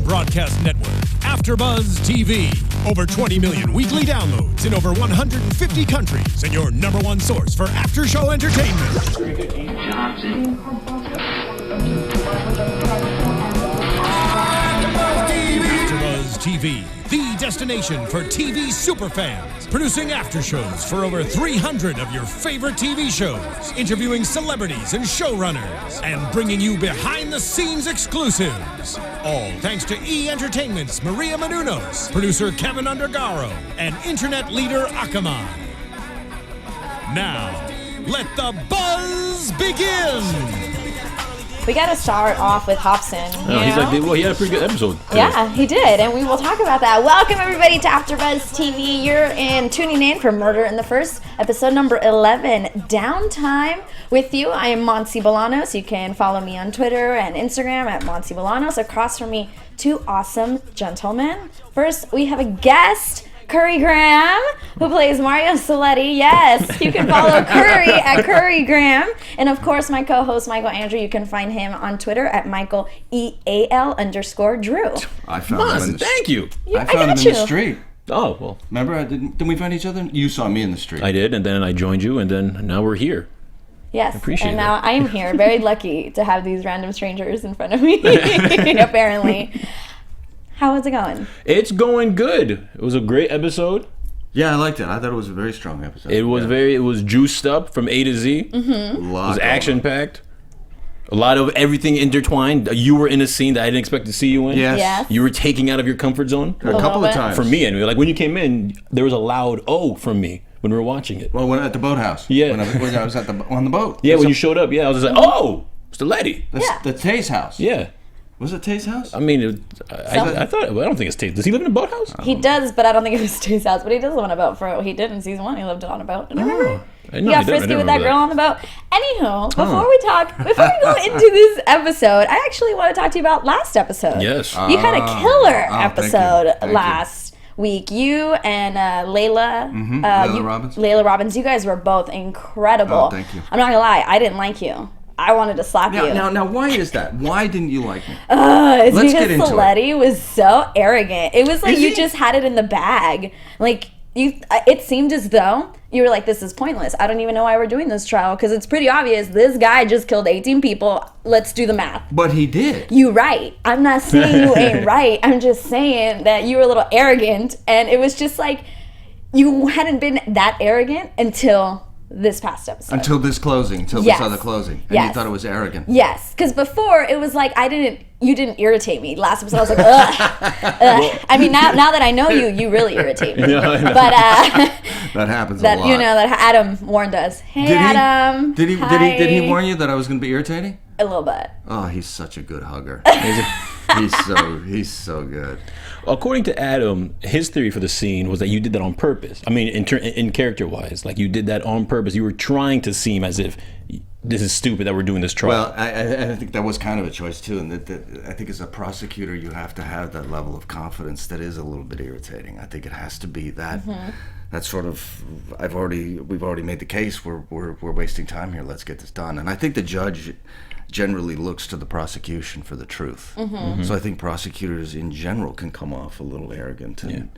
broadcast network, AFTERBUZZ TV. Over 20 million weekly downloads in over 150 countries, and your number one source for after-show entertainment. AFTERBUZZ TV, the destination for TV superfans, producing after-shows for over 300 of your favorite TV shows, interviewing celebrities and showrunners, and bringing you behind-the-scenes exclusives. All thanks to E! Entertainment's Maria Menounos, producer Kevin Undergaro, and internet leader Akamai. Now, let the buzz begin! We got to start off with Hobson. He's like, well, he had a pretty good episode today. Yeah, he did, and we will talk about that. Welcome, everybody, to AFTERBUZZ TV. You're tuning in for Murder in the First, episode number 11, Downtime. With you, I am Monse Bolanos. You can follow me on Twitter and Instagram at Monse Bolanos. Across from me, two awesome gentlemen. First, we have a guest, Currie Graham, who plays Mario Soletti. Yes, you can follow Currie at Currie Graham. And of course, my co-host, Michael Andrew, you can find him on Twitter at Michael EAL_Drew. I found him in the Thank you. I found him in the street. Oh, well. Remember, didn't we find each other? You saw me in the street. I did, and then I joined you, and then now we're here. Yes, appreciate and now that. I am here, very lucky to have these random strangers in front of me, apparently. How is it going? It's going good. It was a great episode. Yeah, I liked it. I thought it was a very strong episode. It was juiced up from A to Z. Mm-hmm. It was action-packed. A lot of everything intertwined. You were in a scene that I didn't expect to see you in. Yes. You were taking out of your comfort zone. A couple of times. For me, anyway. Like when you came in, there was a loud "oh" from me when we were watching it. Well, when at the boathouse. Yeah. When I was on the boat. Yeah, when you showed up, I was just like, "Oh, it's the Letty." The Taye's house. Yeah. Was it Taye's house? I mean, I thought. Well, I don't think it's Taye. Does he live in a boathouse? He does, but I don't think it was Taye's house. But he does live on a boat. He did in season 1. He lived on a boat. Do you remember? He got frisky with that girl on the boat. Anywho, before we go into this episode, I actually want to talk to you about last episode. Yes. You had a killer episode thank you. last week. You and Layla. Layla Robbins. Layla Robbins. You guys were both incredible. Oh, thank you. I'm not going to lie. I didn't like you. I wanted to slap you. Now, why is that? Why didn't you like me? It's Let's because get into Soletti was so arrogant. It was like you just had it in the bag. Like it seemed as though you were like, this is pointless. I don't even know why we're doing this trial because it's pretty obvious. This guy just killed 18 people. Let's do the math. But he did. You right. I'm not saying you ain't right. I'm just saying that you were a little arrogant, and it was just like you hadn't been that arrogant until this past episode. Until this closing, until we saw the closing. And you thought it was arrogant. Yes, because before it was like you didn't irritate me. Last episode I was like, ugh. Well, I mean, now that I know you, you really irritate me. Yeah, I know. But that happens a lot. You know, that Adam warned us. Hey, Adam. Did he warn you that I was going to be irritating? A little bit. Oh, he's such a good hugger. He's so good. According to Adam, his theory for the scene was that you did that on purpose. I mean, in character-wise, like you did that on purpose. You were trying to seem as if this is stupid that we're doing this trial. Well, I think that was kind of a choice too, and that I think as a prosecutor, you have to have that level of confidence that is a little bit irritating. I think it has to be that. Mm-hmm. That sort of we've already made the case. We're wasting time here. Let's get this done. And I think the judge generally looks to the prosecution for the truth. Mm-hmm. Mm-hmm. So I think prosecutors in general can come off a little arrogant, and,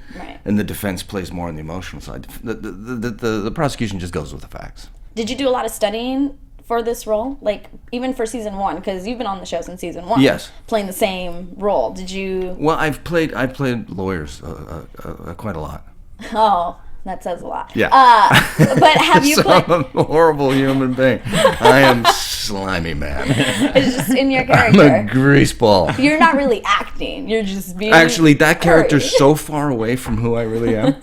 and the defense plays more on the emotional side. The prosecution just goes with the facts. Did you do a lot of studying for this role? Like, even for season 1, because you've been on the show since season 1. Yes. Playing the same role. Did you... Well, I've played lawyers quite a lot. Oh, that says a lot. Yeah. But have you played... I'm a horrible human being. I am slimy, man. It's just in your character. I'm a greaseball. You're not really acting. You're just being... Actually, that character's so far away from who I really am.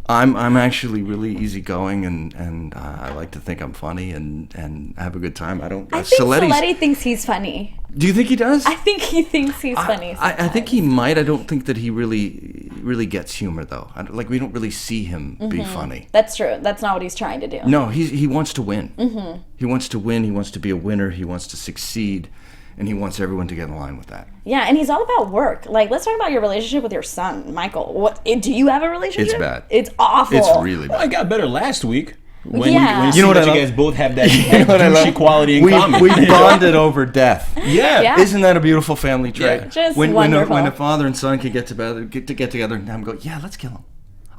I'm actually really easygoing, and I like to think I'm funny and have a good time. I think Soletti thinks he's funny. Do you think he does? I think he thinks he's funny. I think he might. I don't think that he really gets humor, though. We don't really see him be funny. That's true. That's not what he's trying to do. No, he wants to win. Mm-hmm. He wants to win. He wants to be a winner. He wants to succeed. And he wants everyone to get in line with that. Yeah, and he's all about work. Like, let's talk about your relationship with your son, Michael. Do you have a relationship? It's bad. It's awful. It's really bad. Well, I got better last week. When Yeah. you You know what that I you love? guys both have that douchey quality in common. We bonded over death. Yeah. Isn't that a beautiful family trait? Yeah. Just when wonderful. a father and son can get together and have them go, yeah, let's kill him.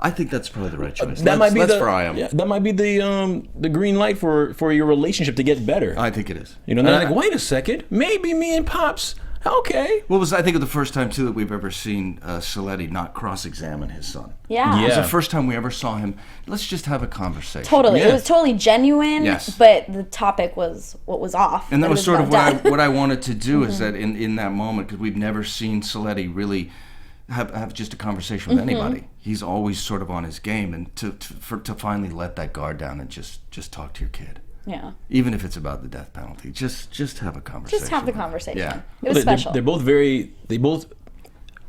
I think that's probably the right choice. That might be let's the fry him. yeah, that might be the green light for your relationship to get better. I think it is. You know, they're like, wait a second, maybe me and Pops. Okay. What was I think of the first time too that we've ever seen Saletti not cross-examine his son. Yeah. It was Yeah. the first time we ever saw him. Let's just have a conversation. Totally. Yeah. It was totally genuine, Yes. but the topic was what was off. And that It was sort of about what I wanted to do is that in that moment, because we've never seen Saletti really have just a conversation with anybody. He's always sort of on his game, and to finally let that guard down and just talk to your kid. Yeah. Even if it's about the death penalty, just have a conversation. Just have the with him. conversation. Yeah. It was special. They're both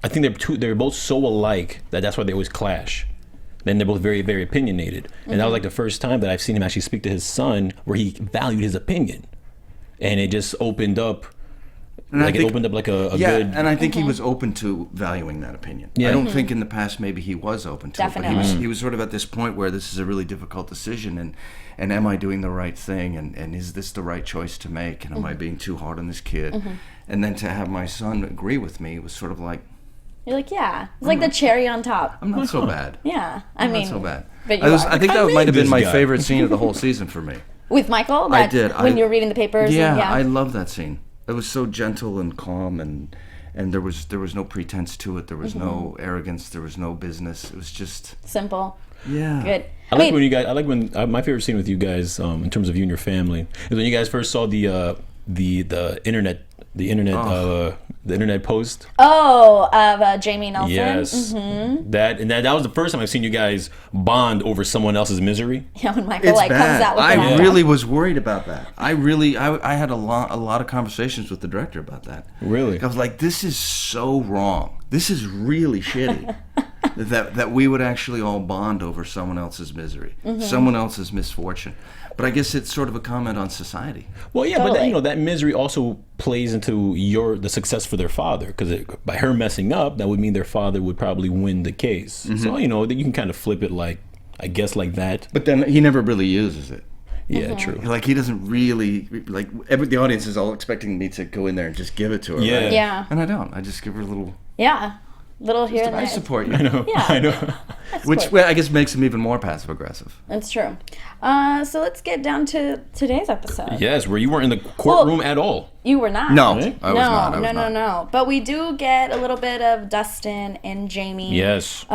I think they're both so alike that's why they always clash. Then they're both very, very opinionated. And that was like the first time that I've seen him actually speak to his son where he valued his opinion. And it just opened up And I think- it opened up like a yeah, good and I think he was open to valuing that opinion. Yeah. I don't think in the past maybe he was open to it, but Definitely. he was sort of at this point where this is a really difficult decision, and am I doing the right thing, and is this the right choice to make, and am I being too hard on this kid? And then to have my son agree with me was sort of like, You're like, yeah. It's like the cherry on top. I'm not so bad. Yeah. I mean, Not so bad. But you I think that I might have made been my this guy. favorite scene of the whole season for me. with Micheal, I that did. when you were reading the papers. Yeah, and, I love that scene. It was so gentle and calm, and there was no pretense to it. There was no arrogance. There was no business. It was just simple. yeah. Good. I like when my favorite scene with you guys in terms of you and your family is when you guys first saw the internet post. Oh, of Jamie Nelson. Yes, that was the first time I've seen you guys bond over someone else's misery. Yeah, when Micheal It's comes bad. out with I that. really was worried about that. I had a lot of conversations with the director about that. Really? I was like, this is so wrong. This is really shitty. that we would actually all bond over someone else's misery, someone else's misfortune. But I guess it's sort of a comment on society. Well, yeah, but Totally. that misery also plays into the success for their father, because by her messing up, that would mean their father would probably win the case. So that you can kind of flip it like that. But then he never really uses it. Yeah, true. Like he doesn't really the audience is all expecting me to go in there and just give it to her. Yeah. right? Yeah. And I don't. I just give her a little. Yeah. Little here and I there. support you. I know. Yeah. I know. Which cool. I guess makes him even more passive aggressive. That's true. So let's get down to today's episode. Yes, where you weren't in the courtroom at all. You were not. No, Right? I was not. I was not. No. But we do get a little bit of Dustin and Jamie. Yes.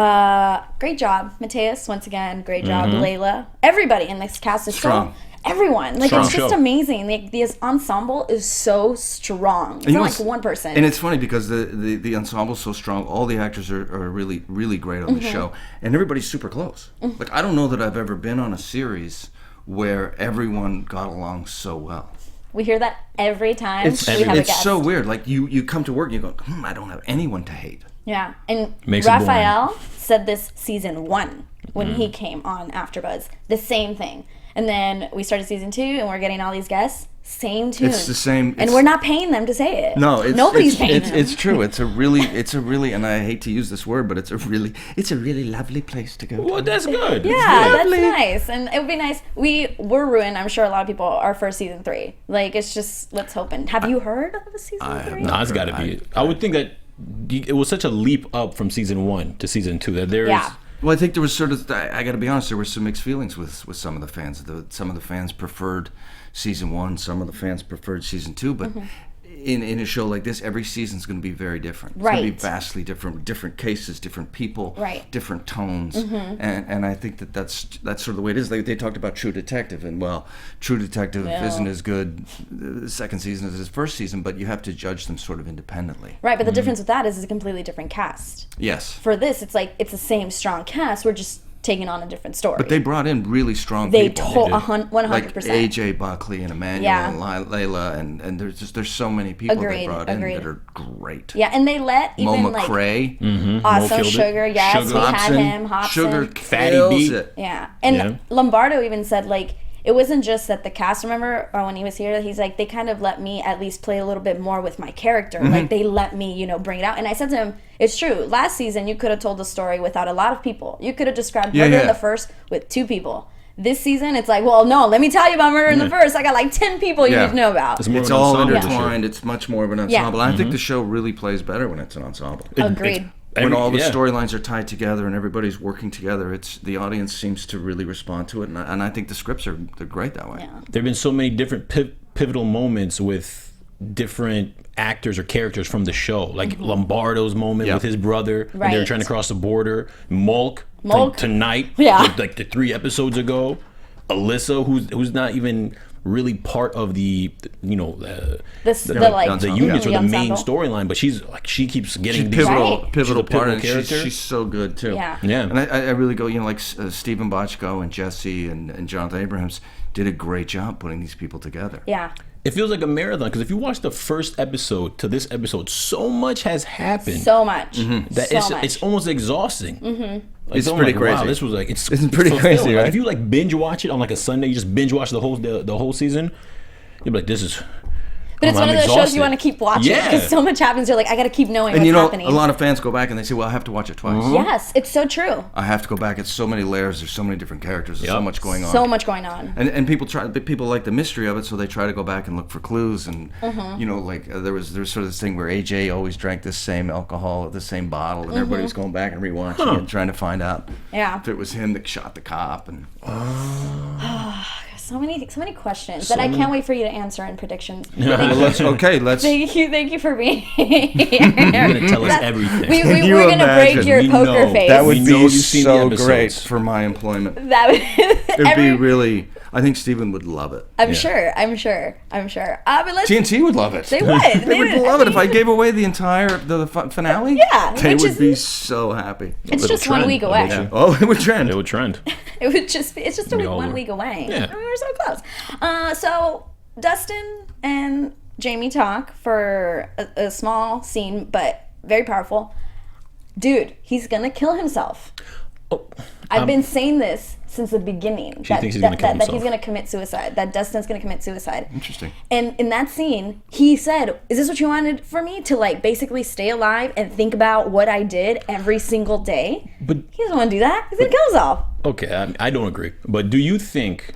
Great job, Mateus. Once again, great job, Layla. Everybody in this cast is Strong. Everyone, like Strong it's just show. amazing. Like this ensemble is so strong. It's And you not know like what's- one person. And it's funny because the ensemble's so strong. All the actors are really, really great on the show. And everybody's super close. Like, I don't know that I've ever been on a series where everyone got along so well. We hear that every time It's, we have a it's guest. so weird. Like, you come to work and you go, I don't have anyone to hate. Yeah, and Makes it boring. Raphael said this season 1 when Mm. he came on AfterBuzz. The same thing. And then we started season 2 and we're getting all these guests. Same tune. It's the same. And it's- we're not paying them to say it. No, Nobody's paying them. It's true. It's a really, and I hate to use this word, but it's a really lovely place to go. Well, that's good. Yeah, That's good. that's nice. And it would be nice. We're ruined. I'm sure a lot of people are for season 3. Like, it's just, let's hope. And have you heard of the season 3? No, it's got to be. I would think that it was such a leap up from season 1 to season 2 that there is. Yeah. Well, I think there was sort of, I got to be honest, there were some mixed feelings with some of the fans. Some of the fans preferred season 1, some of the fans preferred season 2, but in a show like this, every season's going to be very different. It's going to be Right. vastly different cases, different people, Right. different tones, and I think that's sort of the way it is. They talked about True Detective, and well, True Detective isn't as good the second season as his first season, but you have to judge them sort of independently. Right, but the difference with that is it's a completely different cast. Yes. For this, it's like, it's the same strong cast. We're just taking on a different story. But they brought in really strong They people. 100%. Like AJ Buckley and Emmanuel Yeah. and Layla, and there's so many people they Agreed, brought agreed. in that are great. Yeah, and they let even Mo like McRae, awesome Mo killed it. Sugar. Yes, Sugar. we had him. Hobson. Sugar Fatty kills beat. it. Yeah, and Yeah. Lombardo even said like it wasn't just that the cast. Remember when he was here, he's like they kind of let me at least play a little bit more with my character. Like they let me, bring it out. And I said to him, it's true. Last season you could have told the story without a lot of people. You could have described Murder in yeah. the First with 2 people. This season, it's like, well, no, let me tell you about Murder in the First. I got like 10 people you need to know about. It's all intertwined. It's much more of an ensemble. I think the show really plays better when it's an ensemble. Agreed. When all the storylines are tied together and everybody's working together, the audience seems to really respond to it, and I think the scripts they're great that way. Yeah. There have been so many different pivotal moments with different actors or characters from the show, like Lombardo's moment with his brother when they were trying to cross the border. Mulk from Tonight, like the 3 episodes ago. Alyssa, who's not even really part of the unions or the main storyline, but she keeps getting pivotal part, and character. She's so good too. Yeah. And I really go, like Stephen Bochco and Jesse and Jonathan Abrahams did a great job putting these people together. Yeah. It feels like a marathon because if you watch the first episode to this episode, so much has happened. So much. That it's almost exhausting. Like, it's pretty crazy. Wow, this was like it's pretty crazy, right? Like, if you like binge watch it on like a Sunday, you just binge watch the whole season. You'll be like, this is. But it's one of those shows you want to keep watching because so much happens. You're like, I got to keep knowing what's happening. A lot of fans go back and they say, well, I have to watch it twice. Yes, it's so true. I have to go back. It's so many layers. There's so many different characters. There's so much going on. So much going on. And people like the mystery of it, so they try to go back and look for clues. And there was sort of this thing where AJ always drank the same alcohol, the same bottle, and everybody was going back and rewatching it, and trying to find out if it was him that shot the cop. And so many questions that I can't wait for you to answer in predictions. Let's. Thank you for being here. You're gonna tell us everything. We're gonna break your poker face. That would be so great for my employment. It'd be really. I think Steven would love it. I'm sure. But TNT would love it. They would. They would love it if I gave away the entire finale. Yeah, they would be so happy. It's just 1 week away. Yeah. Oh, it would trend. It would trend. It's just 1 week away. Yeah. I mean, we're so close. So Dustin and Jamie talk for a small scene, but very powerful. Dude, he's gonna kill himself. I've been saying this since the beginning. She thinks he's going to kill himself. That he's going to commit suicide. That Dustin's going to commit suicide. Interesting. And in that scene, he said, is this what you wanted for me? To like basically stay alive and think about what I did every single day? But he doesn't want to do that. He's going to kill himself. Okay, I don't agree. But do you think,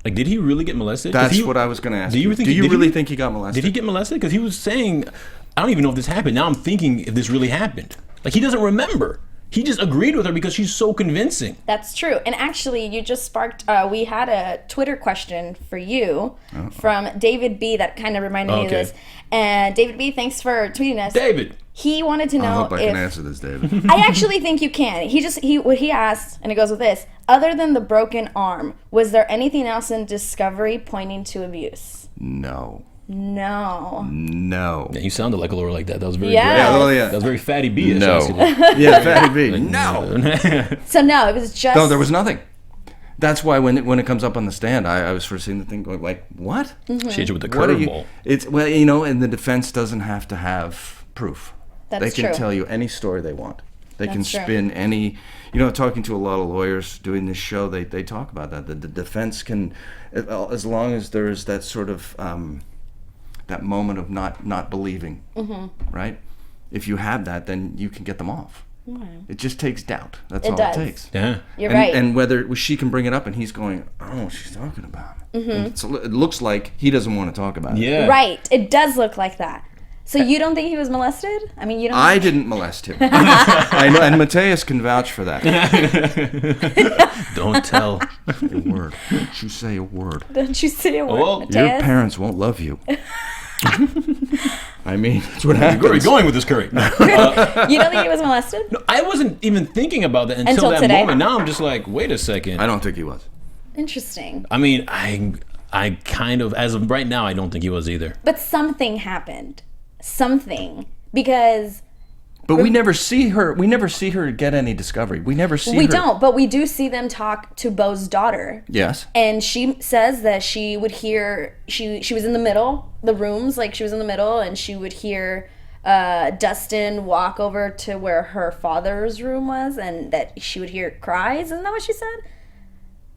like, did he really get molested? That's what I was going to ask you. Do you really think he got molested? Did he get molested? Because he was saying, I don't even know if this happened. Now I'm thinking if this really happened. Like, he doesn't remember. He just agreed with her because she's so convincing. That's true. And actually, you just sparked, we had a Twitter question for you from David B. that kind of reminded me of this. And David B., thanks for tweeting us. David. He wanted to know I hope I can answer this, David. I actually think you can. What he asked, and it goes with this, other than the broken arm, was there anything else in Discovery pointing to abuse? No. No. Yeah, you sounded like a lawyer like that. That was very yeah. That was very Fatty B-ish. No. Fatty B. No. So no, it was just... No, there was nothing. That's why when it comes up on the stand, I was first seeing the thing going like, what? She hit you with the curveball. And the defense doesn't have to have proof. That's true. They can tell you any story they want. They can spin any... talking to a lot of lawyers doing this show, they talk about that. The defense can, as long as there is that sort of... that moment of not believing, right? If you have that, then you can get them off. It just takes doubt. That's all it takes. Yeah, you're right. And whether she can bring it up, and he's going, I don't know what she's talking about. So it looks like he doesn't want to talk about it. Yeah, right. It does look like that. So you don't think he was molested? I mean, you don't. I didn't molest him. I know, and Mateus can vouch for that. Don't tell a word. Don't you say a word. Don't you say a word. Well, Mateus? Your parents won't love you. I mean, that's what happens. Where are you going with this, Currie? You don't think he was molested? No, I wasn't even thinking about that until that today. moment. Now I'm just like, wait a second. I don't think he was. Interesting. I mean, I kind of, as of right now, I don't think he was either. But something happened. Because... But we never see her. We never see her get any discovery. We never see her. We don't, but we do see them talk to Beau's daughter. Yes. And she says that she would hear. She was in the middle, the rooms, like she was in the middle, and she would hear Dustin walk over to where her father's room was, and that she would hear cries. Isn't that what she said?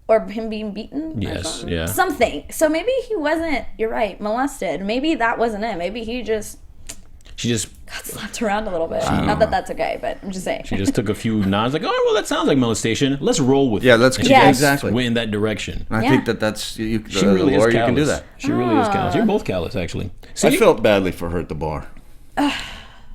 Or him being beaten? Yes. Yeah. Something. So maybe he wasn't. You're right. Molested. Maybe that wasn't it. Maybe he just. she just got slapped around a little bit. Not that that's okay, but I'm just saying. She just took a few nods, like, oh, well, that sounds like molestation. Let's roll with it. Yeah, let's And keep she just exactly. went in that direction. And I think that's She really is lawyer, callous. you can do that. She really is callous. You're both callous, actually. See? I felt badly for her at the bar.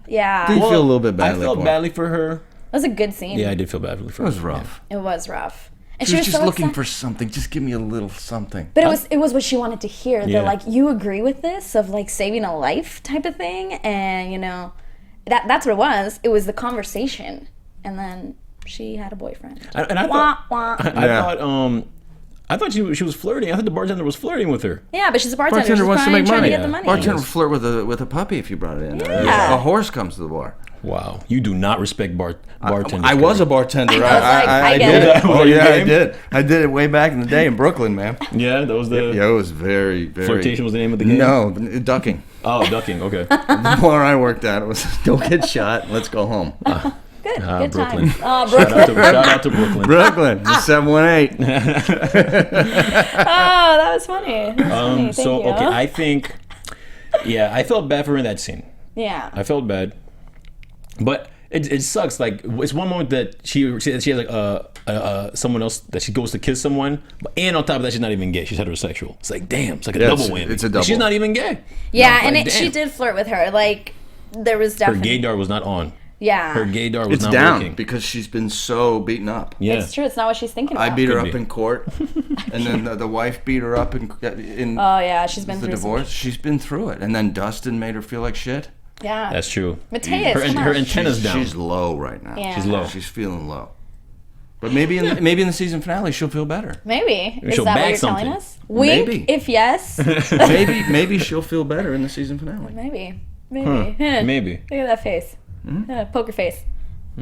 Yeah. Did you It feel a little bit badly? I felt for her? badly for her. was a good scene. Yeah, I did feel badly for her. It was rough. It was rough. And She was just so looking upset. for something. Just give me a little something. But it was what she wanted to hear. Yeah. They're like, you agree with this of like saving a life type of thing, and that's what it was. It was the conversation, and then she had a boyfriend. And I Wah, thought, wah. I thought she was flirting. I thought the bartender was flirting with her. Yeah, but she's a bartender. Bartender She's wants to probably make trying money. to get the money. Bartender would flirt with a puppy if you brought it in. Yeah. A horse comes to the bar. Wow, you do not respect bartenders. I was a bartender. I get did it. that. Oh yeah, I did. I did it way back in the day in Brooklyn, man. Yeah, that was the Yeah, it was very, very. flirtation was the name of the game. No, ducking. Oh, ducking. Okay. The bar I worked at, it was don't get shot. Let's go home. Good, good Brooklyn. times. Oh, Shout Brooklyn. out to Brooklyn. Brooklyn, the 718. Oh, that was funny. That was funny. Thank So you. okay, I think, I felt bad for her in that scene. Yeah. I felt bad, but it sucks. Like it's one moment that she has like someone else that she goes to kiss someone, and on top of that, she's not even gay. She's heterosexual. It's like damn, it's like a Yeah, double it's- whammy. it's a double. She's not even gay. Yeah, No, and like, she damn. did flirt with her. Like, there was Her definitely. gaydar was not on. Yeah. Her gaydar was It's not down working. because she's been so beaten up. Yeah. It's true. It's not what she's thinking I about. beat her Could up be. in court, and then the wife beat her up in Oh, yeah. She's been the through divorce. She's been through it, and then Dustin made her feel like shit. Yeah. That's true. Mateus, Her, come her on. antenna's down. She's low right now. Yeah. She's low. She's feeling low. But maybe in the season finale she'll feel better. Maybe. Is she'll that what bag you're something. telling us? Wink, Maybe. if yes. Maybe she'll feel better in the season finale. Maybe. Maybe. Huh. Maybe. Look at that face. Poker face. I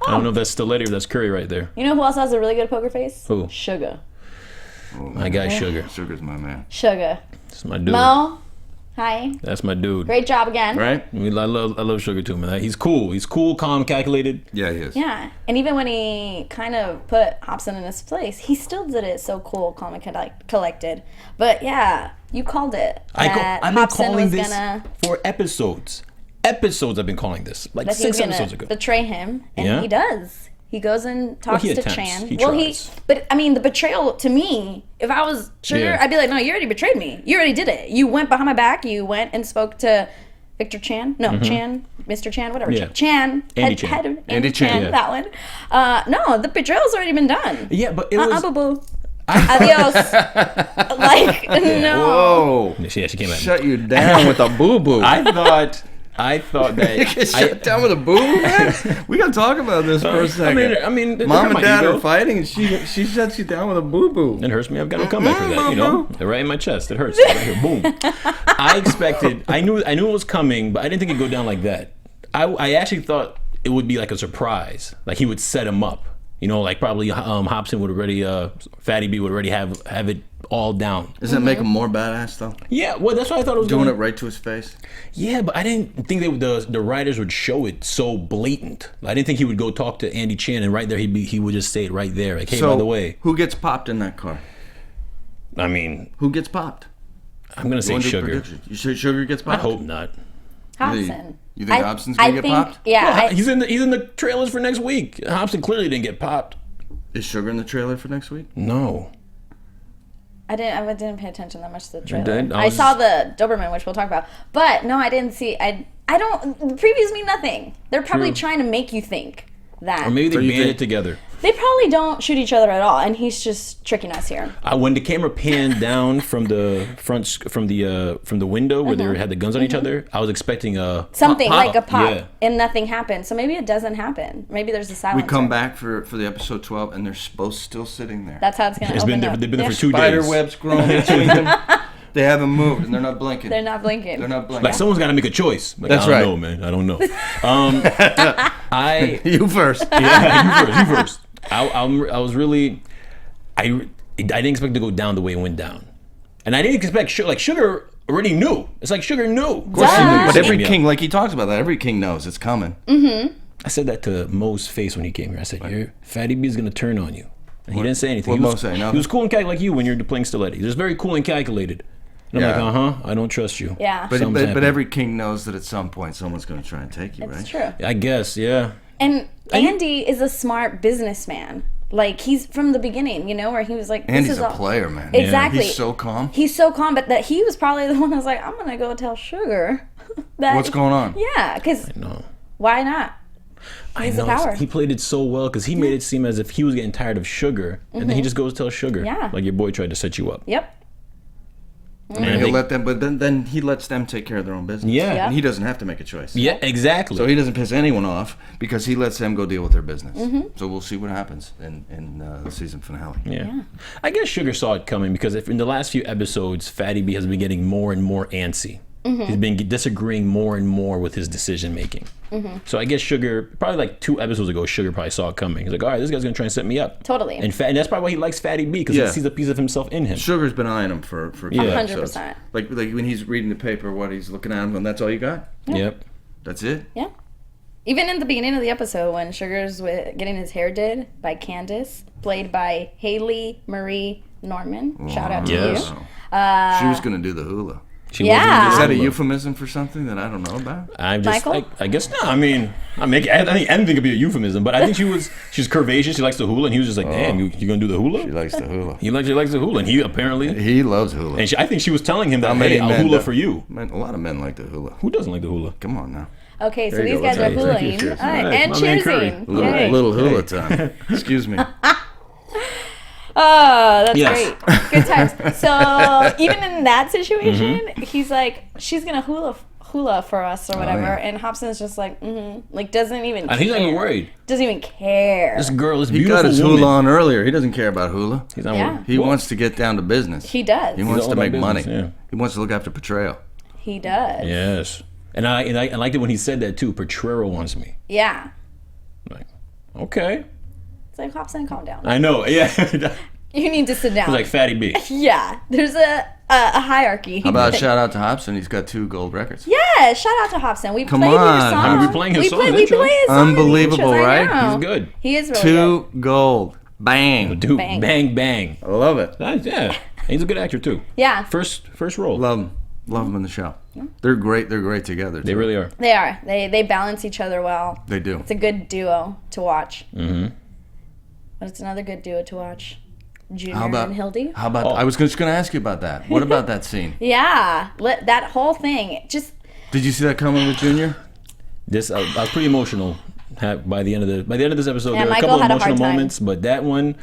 don't know if that's Stiletti or that's Curry right there. You know who else has a really good poker face? Who? Sugar. My guy Sugar. Sugar's my man. Sugar. That's my dude. Mo, hi. That's my dude. Great job again. Right? I love Sugar too, man. He's cool. He's cool, calm, calculated. Yeah, he is. Yeah, and even when he kind of put Hobson in his place, he still did it so cool, calm, and collected. But yeah, you called it. I've been Hobson calling was this gonna, for episodes. Episodes I've been calling this. Like that he was 6 gonna episodes ago. betray him, and Yeah? he does. He goes and talks he to attempts. Chan. He tries. But I mean, the betrayal to me, if I was Sugar, Yeah. I'd be like, no, you already betrayed me. You already did it. You went behind my back. You went and spoke to Victor Chan. No, Chan, Mr. Chan, whatever. Yeah. Chan. Andy Chan. Andy Chan, yeah. that one. No, the betrayal's already been done. Yeah, but it was. Boo-boo. Adios. Like, no. Whoa. Yeah, she came at me. Shut you down with a boo-boo. I thought that. Get shut down with a boo-boo, man? We gotta talk about this for a second. I mean, they Mom hurt and my Dad ego. are fighting, and she shuts you down with a boo-boo. It hurts me. I've got no comeback for that. You know, they're right in my chest. It hurts. Right here, boom. I knew it was coming, but I didn't think it'd go down like that. I actually thought it would be like a surprise. Like he would set him up. You know, like probably Hobson would already, Fatty B would already have it all down. Does that make him more badass though? Yeah, well, that's what I thought it was Doing going. it right to his face. Yeah, but I didn't think the writers would show it so blatant. I didn't think he would go talk to Andy Chan and right there he would just say it right there. Like, hey, So by the way, who gets popped in that car? I mean, Who gets popped? I'm gonna say wanna do Sugar. predictions? You say Sugar gets I popped? hope not. Hobson. You think Hobson's gonna get popped? Yeah. Well, he's in the trailers for next week. Hobson clearly didn't get popped. Is Sugar in the trailer for next week? No. I didn't pay attention that much to the trailer. did? I saw the Doberman, which we'll talk about. But no, I didn't see. I don't. The previews mean nothing. They're probably True. trying to make you think that. Or maybe So they you band think- it together. They probably don't shoot each other at all, and he's just tricking us here. When the camera panned down from the from the window where they had the guns on each other, I was expecting a Something pop. like a pop, Yeah. and nothing happened. So maybe it doesn't happen. Maybe there's a silence. We come back for the episode 12, and they're both still sitting there. That's how it's gonna It's open been there, up. they've been there Yeah. for 2 Spider days. webs growing between them. They haven't moved, and they're not blinking. They're not blinking. They're not blinking. Like someone's got to make a choice. Like, That's I don't right. know, man. I don't know. You first. Yeah, you first. I was really, I didn't expect it to go down the way it went down, and I didn't expect Sugar already knew. It's like Sugar knew. Of course he knew. But Set every me up. king, like he talks about that, every king knows it's coming. I said that to Mo's face when he came here. I said, "Your Fatty B is gonna turn on you." And he didn't say anything. What'd He Mo was, say? Nothing? he was cool and calculated like you when you're playing Stiletti. He was very cool and calculated. And I'm like, I don't trust you. Yeah. But Something's happening. every king knows that at some point someone's going to try and take you, right? It's true. I guess, yeah. And Andy is a smart businessman. Like, he's from the beginning, you know, where he was like, this Andy's is a player, man. Exactly. He's so calm. He's so calm, but that he was probably the one that was like, I'm going to go tell Sugar that. What's going on? Yeah, because No. why not? He's the power. He played it so well because he made it seem as if he was getting tired of Sugar, and then he just goes to tell Sugar, Yeah. like your boy tried to set you up. Yep. And he'll let them, but then he lets them take care of their own business. Yeah. Yeah. And he doesn't have to make a choice. Yeah, exactly. So he doesn't piss anyone off because he lets them go deal with their business. So we'll see what happens in the season finale. Yeah. I guess Sugar saw it coming because if in the last few episodes, Fatty B has been getting more and more antsy. He's been disagreeing more and more with his decision making. So I guess Sugar, probably like 2 episodes ago, Sugar probably saw it coming. He's like, all right, this guy's going to try and set me up. Totally. And that's probably why he likes Fatty B, because Yeah. he sees a piece of himself in him. Sugar's been eyeing him for a few 100%. episodes. Like when he's reading the paper, what he's looking at him, and that's all you got? Yep. That's it? Yeah. Even in the beginning of the episode when Sugar's getting his hair did by Candace, played by Haley Marie Norman. Shout out to Yes. you. She was going to do the hula. She Yeah. wasn't Is that a hula. euphemism for something that I don't know about? Michael? I guess not. I mean, I think anything could be a euphemism, but I think she's curvaceous. She likes the hula, and he was just like, damn, you gonna do the hula? She likes the hula. He likes the hula, and he apparently, He loves hula. and I think she was telling him that, many hey, I'll men hula do- for you. Man, a lot of men like the hula. Who doesn't like the hula? Come on now. Okay, so There you these go. guys are Thank you. hulaing. Cheers. All right, All right, and my man Currie. cheersing. Little, Yay. little hula time. Excuse me. Oh, that's Yes. great. Good times. So even in that situation, he's like, she's gonna hula for us or whatever, yeah. and Hobson's just like, like doesn't even. And he's not even care. worried. Doesn't even care. This girl, this He beautiful got his woman. hula on earlier. He doesn't care about hula. He's not Yeah. worried. He wants to get down to business. He does. He wants all to about make business, money. yeah. He wants to look after Portrayal. He does. Yes. And I liked it when he said that too. Petrero wants me. Yeah. Like, okay. It's like Hobson, calm down. I know. Yeah. He's You need to sit down. like Fatty B. Yeah. There's a hierarchy. How about a shout out to Hobson? He's got 2 gold records. Yeah, shout out to Hobson. We Come played your on. song. I mean, we're playing his we song play, in the we intro. play his song in the Unbelievable, intros, I right? know. He's good. He is really good. 2 gold. Bang. Dude, Bang. bang, bang. I love it. Yeah. He's a good actor too. Yeah, First role. Love him. Love them in the show. They're great. They're great together. They too. really are. they are. They balance each other well. They do. It's a good duo to watch. Mm-hmm. But it's another good duo to watch. Junior and Hildy. How about? I was just going to ask you about that. What about that scene? Yeah, that whole thing. Just Did you see that coming with Junior? This I was pretty emotional by the end of this episode. Yeah, There were a Michael couple of had a emotional hard time. moments, but that one,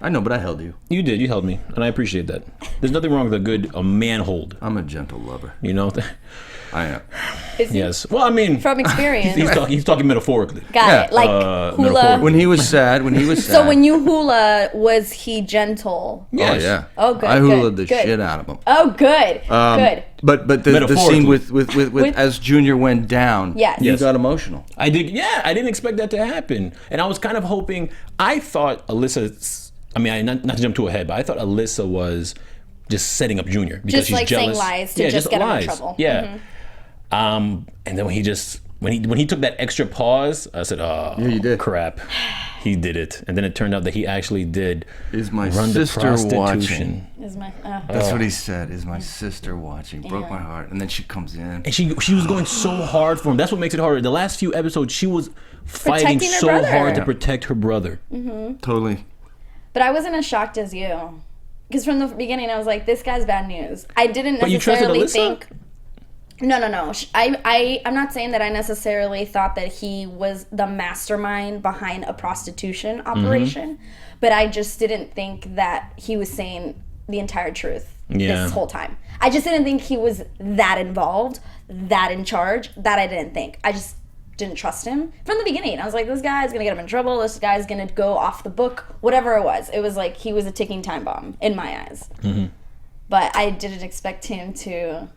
I know, but I held you. you did. You held me, and I appreciate that. There's nothing wrong with a man hold. I'm a gentle lover. You know. I am. is he Yes. Well, I mean, from experience. he's talking metaphorically. Got Yeah. it. Like hula. metaphor. When he was sad, So when you hula, was he gentle? Yes. Oh yeah. Oh, good, I hulaed the good. shit out of him. Oh, good. Good. But the Metaphorically. scene with as Junior went down, Yes. you Yes. got emotional. I did. Yeah, I didn't expect that to happen, and I was kind of hoping. I thought Alyssa. I mean, not to jump too ahead, but I thought Alyssa was just setting up Junior because Just she's like saying jealous. lies to just get him in trouble. Yeah. And then when he took that extra pause, I said, "Oh, Yeah, you did. crap, he did it." And then it turned out that he actually did Is my run the sister prostitution. watching? Is my That's what he said. Is my sister watching? Broke my heart. And then she comes in. And she was going so hard for him. That's what makes it harder. The last few episodes, she was fighting Protecting her so brother. hard to protect her brother. Totally. But I wasn't as shocked as you. Because from the beginning, I was like, this guy's bad news. I didn't But you trusted necessarily Alyssa? think... No. I'm not saying that I necessarily thought that he was the mastermind behind a prostitution operation. But I just didn't think that he was saying the entire truth Yeah. this whole time. I just didn't think he was that involved, that in charge. That I didn't think. I just didn't trust him from the beginning. I was like, this guy's gonna get him in trouble. This guy's gonna go off the book. Whatever it was like he was a ticking time bomb in my eyes. But I didn't expect him to.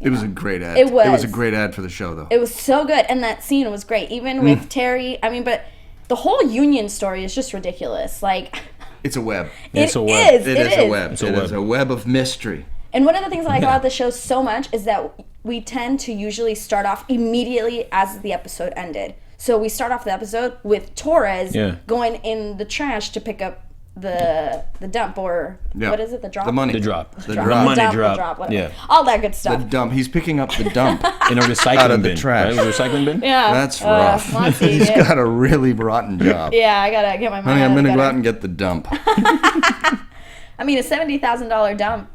It was a great ad. It was. a great ad for the show, though. It was so good, and that scene was great. Even with Terry, I mean, but the whole Union story is just ridiculous. Like, It's a web. It's a web. It It is a web. It's a It web. is a web of mystery. And one of the things I like about the show so much is that we tend to usually start off immediately as the episode ended. So we start off the episode with Torres Yeah. going in the trash to pick up the dump, or what is it? The drop? The money. The drop. The drop. drop. money The dump, drop. The drop, whatever. Yeah. All that good The stuff. dump. He's picking up the dump. In a recycling Out of the bin. trash. Right? A recycling bin? Yeah. That's rough. Monse, He's yeah. got a really rotten job. Yeah, I gotta get my money. Honey, I'm gonna go gutter. out and get the dump. I mean, a $70,000 dump,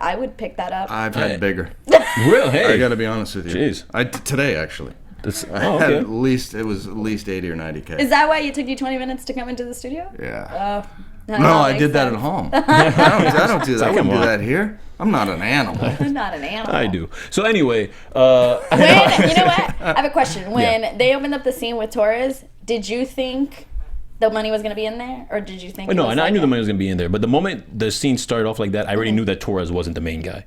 I would pick that up. I've had bigger. Real? Hey. I gotta be honest with you. Jeez. Today actually. That's, I oh, had okay. it was at least 80 or 90K. Is that why it took you 20 minutes to come into the studio? Yeah. Oh. No, I did that at home. I don't do that. I wouldn't do that here. I'm not an animal. I'm not an animal. I do. So anyway, You know what? I have a question. When they opened up the scene with Torres, did you think the money was going to be in there, or did you think? no, and I knew the money was gonna be in there. But the moment the scene started off like that, I already knew that Torres wasn't the main guy.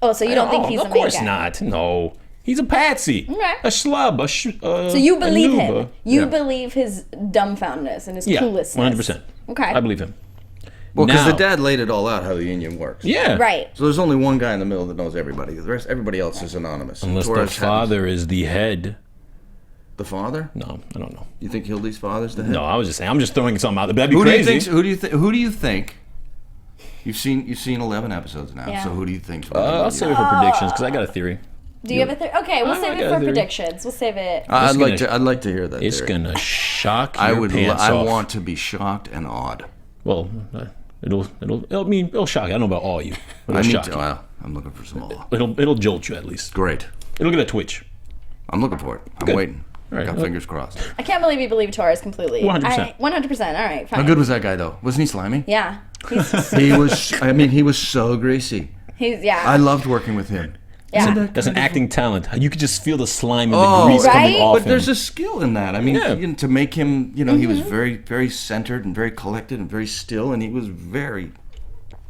Oh, so you don't think he's the main guy? Of course not. No, he's a patsy. Okay. A schlub. So you believe him? noob. You believe his dumbfoundness and his cluelessness? 100%. Okay. I believe him. Well, because Now- the dad laid it all out how the union works. Yeah. Right. So there's only one guy in the middle that knows everybody. The rest, everybody else is anonymous. Unless Torres the hadn't- father is the head. The father? No, I don't know. You think Hildy's father's the head? No, I was just saying. I'm just throwing something out there. But that'd be Who do crazy. you think? Who do you think? You've seen 11 episodes now. Yeah. So who do you think? I'll save it for predictions because I got a theory. Do you have a theory? Okay, we'll I save it got a for theory. predictions. We'll save it. I'd gonna- like to hear that. It's theory. gonna shock I your would. pants I off. want to be shocked and awed. Well, it'll shock you. I don't know about all you. But I it'll need shock to. you. Well, I'm looking for some awe. It'll jolt you at least. Great. It'll get a twitch. I'm looking for it. I'm Good. waiting. All right. Got fingers crossed. I can't believe you believe Torres completely. 100%. 100%. All right, fine. How good was that guy though? Wasn't he slimy? Yeah. He was. I mean, he was so greasy. Yeah. I loved working with him. Yeah. That's an acting talent. You could just feel the slime and Oh, the grease coming right? off But there's him. a skill in that. I mean, Yeah. to make him, he was very, very centered and very collected and very still, and he was very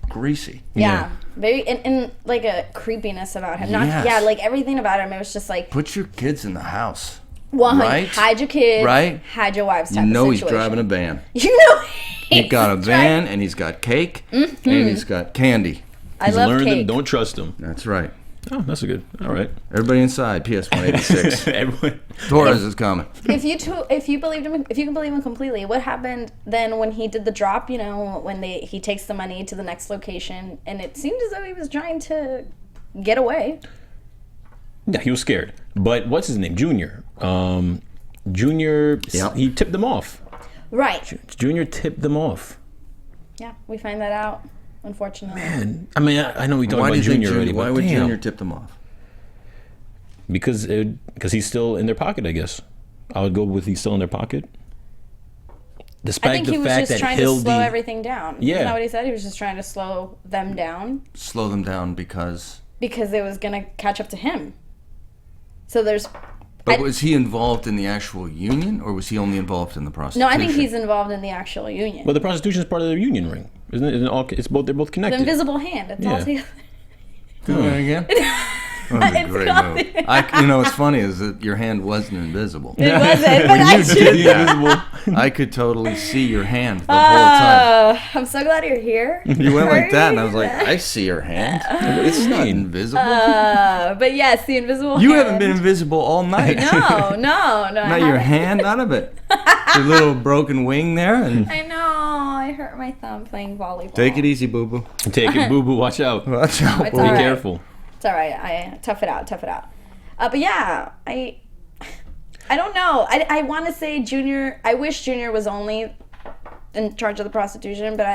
greasy. Yeah. Very, and like a creepiness about him. Not, Yes. Yeah, like everything about him, it was just like, Put your kids in the house. right? Hide your kids. Right? Hide your wives. You Type know of he's situation. driving a van. You know He's got a van, and he's got cake, and he's got candy. I He's love learned cake. them. Don't trust him. That's right. Oh, that's a good. All right. Everybody inside. PS 186. Everyone. Torres is coming. If you believed him, if you can believe him completely, what happened then when he did the drop? You know, when he takes the money to the next location, and it seemed as though he was trying to get away. Yeah, he was scared. But what's his name? Junior. Junior. Yep. He tipped them off. Right. Junior tipped them off. Yeah, we find that out, unfortunately. And I mean, I know we talked Why do about you think Junior already, Junior? Why but would damn. Junior tip them off? Because he's still in their pocket, I guess. I would go with he's still in their pocket. I Despite think the he was fact just that trying to Hildy, slow everything down. Yeah. Isn't that what he said? He was just trying to slow them down Slow them down because. because it was going to catch up to him. So there's... But was he involved in the actual union, or was he only involved in the No, prostitution? I think he's involved in the actual union. but the prostitution is part of their union ring, isn't it? Isn't it all? It's both. They're both The connected. invisible hand. It's all Yeah. together. Do that again? That was a It's great called- move. What's funny is that your hand wasn't invisible. It wasn't, but I You should. did that. I could totally see your hand the whole time. I'm so glad you're here. You went like that, and I was like, I see your hand. It's not invisible. But yes, the invisible hand. You haven't been invisible all night. No. Not your hand, none of it. Your little broken wing there, and I know. I hurt my thumb playing volleyball. take it easy, boo boo. Take it, boo boo. Watch out. Watch out. It's Be all right. careful. It's all right. I tough it out. But yeah, I don't know. I want to say Junior. I wish Junior was only in charge of the prostitution, but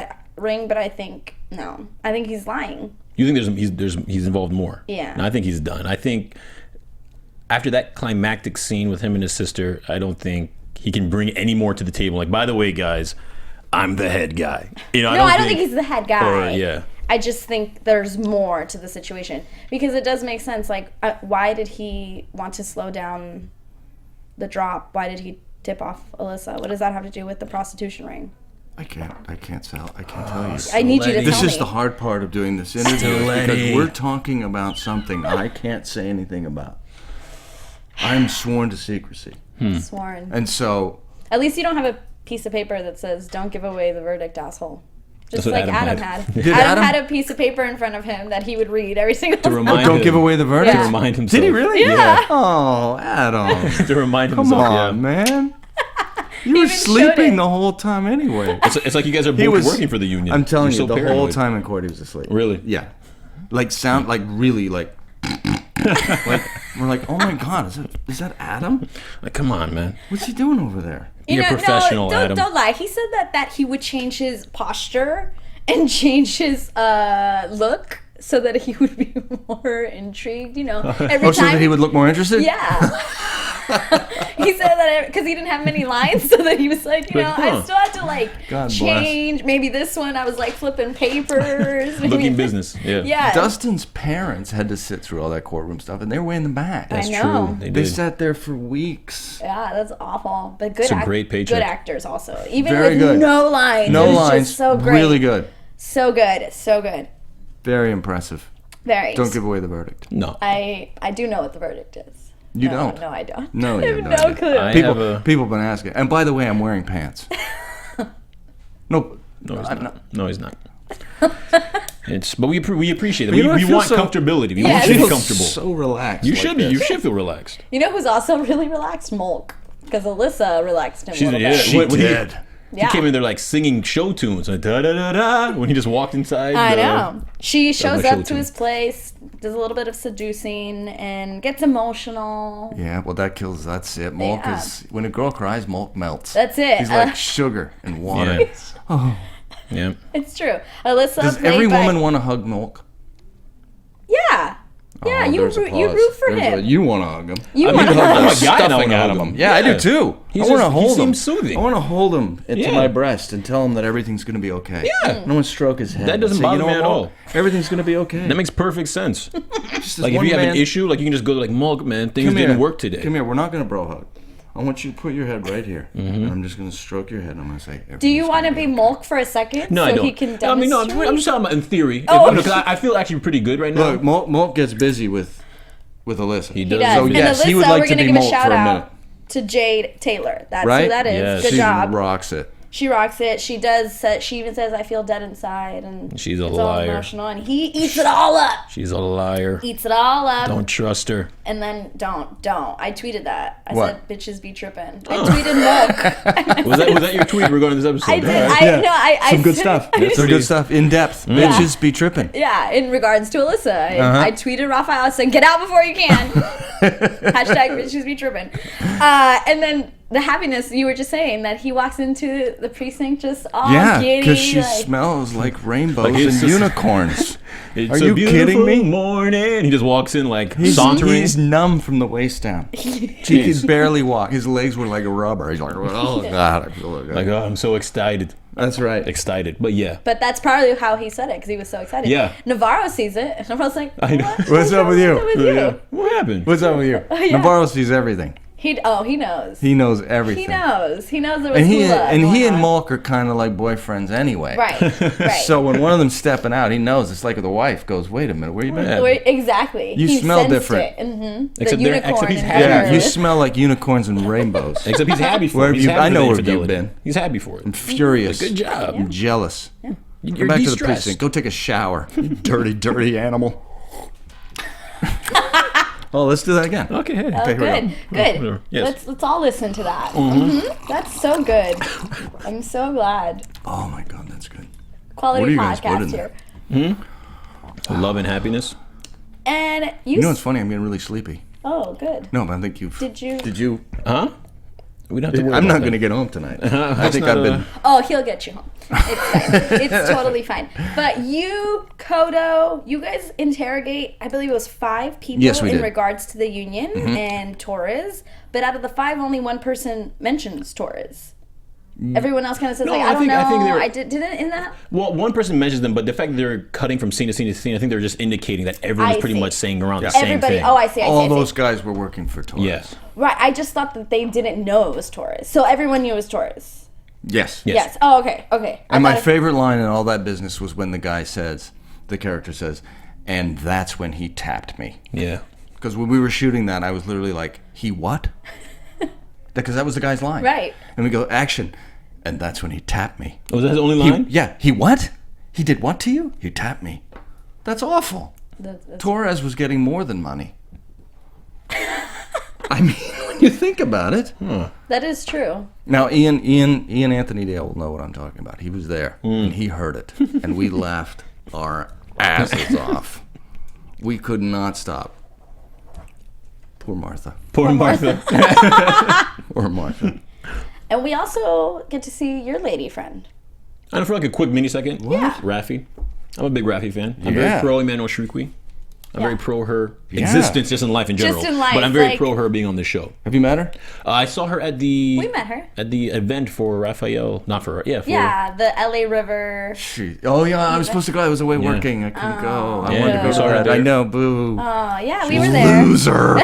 I think no. I think he's lying. You think he's involved more? Yeah. No, I think he's done. I think after that climactic scene with him and his sister, I don't think he can bring any more to the table. Like, by the way, guys, I'm the head guy. No, I don't think he's the head guy. Yeah. I just think there's more to the situation because it does make sense. Like, why did he want to slow down the drop? Why did he tip off Alyssa? What does that have to do with the prostitution ring? I can't tell you. I need you to This tell me. is the hard part of doing this interview because we're talking about something I can't say anything about. I'm sworn to secrecy. Sworn. And so, At least you don't have a piece of paper that says, "Don't give away the verdict, asshole." Just That's what like Adam Adam had. had. Did Adam Adam? had a piece of paper in front of him that he would read every single time. remind don't him. give away the verdict. To Yeah. remind himself. Did he really? Yeah. Oh, Adam. To remind Come himself. on, man. You were even showed sleeping it. the whole time anyway. It's like you guys are He both was- working for the union. I'm telling You're you, so the whole paranoid. time in court he was asleep. Really? Yeah. Like sound, like really, like. Like we're like, oh my God, is that Adam? Like, come on, man. What's he doing over there? You're professional, no, Adam. don't lie. He said that he would change his posture and change his look so that he would be more intrigued. You know, every Oh, time. so that he would look more interested? Yeah. He said that because he didn't have many lines, so that he was like, you know, Like, I huh. still had to like God bless. change. Maybe this one I was like flipping papers. Looking business. Yeah. Yeah. Dustin's parents had to sit through all that courtroom stuff, and they were way in the back. That's know. true. They They did. sat there for weeks. Yeah, that's awful. But good, It's a great paycheck. good actors also. Even Very with good. no lines. No it was lines. Just so great. Really good. So good. So good. Very impressive. Very. Don't give away the verdict. No. I do know what the verdict is. You No, don't. No, I don't. No, I you have have no no idea. clue. I People, have a- people have been asking. And by the way, I'm wearing pants. No, No, he's I'm not. No, he's not. But we appreciate it. you know, I We feel want so- comfortability. We Yeah, want I you to be feel comfortable. So relaxed. You like should be. this. You should feel relaxed. You know who's also really relaxed? Mulk. Because Alyssa relaxed him a She's little yeah. bit. She when did. He Yeah. came in there like singing show tunes, like da da da da. When he just walked inside. I know. She was shows my up show to tune. his place, does a little bit of seducing, and gets emotional. Yeah, well, that kills. That's it. Milk Yeah. is when a girl cries, milk melts. That's it. He's like sugar and water. Yeah. Yeah. It's true. Alyssa Does played every by- woman want to hug milk? Yeah. Yeah, Oh, you there's a root, you pause. root for There's him. a- you want to hug him. You I want mean, to I'm hug a him. guy and I Stuffing wanna out hug of him. him. Yeah, I do Yeah. too. He's I want to just- he hold him. seems soothing. I want to hold him into Yeah. my breast and tell him that everything's going to be okay. Yeah. I want to stroke his head. That doesn't and say, bother you know me what, at Milk? all. Everything's going to be okay. That makes perfect sense. Just this Like if one you have man- an issue, like you can just go to like Mulk, man. Things Come didn't here. work today. Come here. We're not going to bro hug. I want you to put your head right here. Mm-hmm. And I'm just going to stroke your head and I'm going to say, Do you want to to be Mulk for a second? No, so I don't. he can I mean, no, demonstrate? I'm just talking about in theory. Oh. Because I feel actually pretty good right now. Look, Milk gets busy with Alyssa. He He does. does. So and yes, Alyssa, he would like we're to gonna be give a Mulk shout for a minute. out to Jade Taylor. That's Right? who that is. Yes. Good She job. rocks it. She rocks it. She does. She even says, "I feel dead inside," and She's a it's all liar. emotional, and he eats it all up. She's a liar. Eats it all up. Don't trust her. And then don't. I tweeted that. I What? said, "Bitches be tripping." I tweeted Mulk. Was that your tweet regarding this episode? I did. Alright. I Some good said- stuff. That's Some pretty- good stuff. In depth. Bitches be tripping. Yeah, in regards to Alyssa, Uh-huh. I tweeted Raphael. I said, "Get out before you can." Hashtag bitches be tripping. And then the happiness you were just saying that he walks into the precinct just all Yeah, giddy. because she like, smells like rainbows Like it's and just- unicorns. It's Are a you kidding beautiful me? morning. He just walks in like He's sauntering. numb from the waist down. He could barely walk. His legs were like a rubber. He's like, oh god, I feel like Like, oh, I'm so excited. that's right. Excited. But yeah. But that's probably how he said it because he was so excited. Yeah. Navarro sees it, and Navarro's like, I know. "What? What's up with you? What's up with you?" What happened? What's up with you? yeah. Navarro sees everything. He knows. He knows everything. He knows. He knows there was And he hula and going he and on. Mulk are kind of like boyfriends anyway. Right. Right. So when one of them's stepping out, he knows. It's like the wife goes, "Wait a minute, where you been?" Yeah. Wait, exactly. You He smell sensed different. It. Mm-hmm. Except the they're- unicorn except he's in happy. her. Yeah, you smell like unicorns and rainbows. Except he's happy for Where it. have He's you- happy I for know the where you've infidelity. been. He's happy for I'm it. furious. Good job. I'm jealous. You're Go back to the de-stressed. precinct. Go take a shower. You dirty, dirty animal. Oh, let's do that again. Okay, hey. Oh, Okay, here we good, good. Whatever. Yes. Let's all listen to that. Mhm. That's so good. I'm so glad. Oh my god, that's good. Quality What are you guys podcast putting here. there? Love and happiness. And You know what's funny? I'm getting really sleepy. Oh, good. No, but I think you've. Did you? Did you? Huh? We don't have to worry I'm about not that. going to get home tonight. I That's think not I've been. Oh, he'll get you home. It's fine. It's totally fine. But you, Kodo, you guys interrogate, I believe it was 5 people Yes, we in did. regards to the union and Torres. But out of the 5, only one person mentions Torres. Everyone else kind of says, No, like, I I don't think- know. I think they're- I didn't in that. Well, one person mentions them, but the fact that they're cutting from scene to scene to scene, I think they're just indicating that everyone's I pretty see. much saying around the same Everybody. thing. Oh, I see. I see. All I see. those guys were working for Torres. Yes. Right. I just thought that they didn't know it was Torres. So everyone knew it was Torres. Yes. Yes. Yes. Oh, okay. Okay. And I my thought it- favorite line in all that business was when the guy says, the character says, and that's when he tapped me. Yeah. Because when we were shooting that, I was literally like, he what? Because that was the guy's line. Right. And we go, action. And that's when he tapped me. Was that his only He, line? yeah. He what? He did what to you? He tapped me. That's awful. That's- Torres was getting more than money. I mean, when you think about it. That is true. Now, Ian Anthony Dale will know what I'm talking about. He was there, and he heard it, and we laughed our asses off. We could not stop. Poor Martha. Poor Martha. Poor Martha. And we also get to see your lady friend. I know for like a quick mini second. Yeah. Raffi. I'm a big Raffi fan. I'm Yeah. very pro Emmanuel Shriekwee. I'm very pro her existence just in life in general. Just in life, but I'm very like- pro her being on this show. Have you met her? I saw her at the... We met her. At the event for Raphael. Not for her. Yeah, for... Yeah, the LA River. Oh, yeah, I was supposed to go. I was away working. I couldn't go. I wanted to go. saw her I there. know, boo. Oh, yeah, we were there. Loser.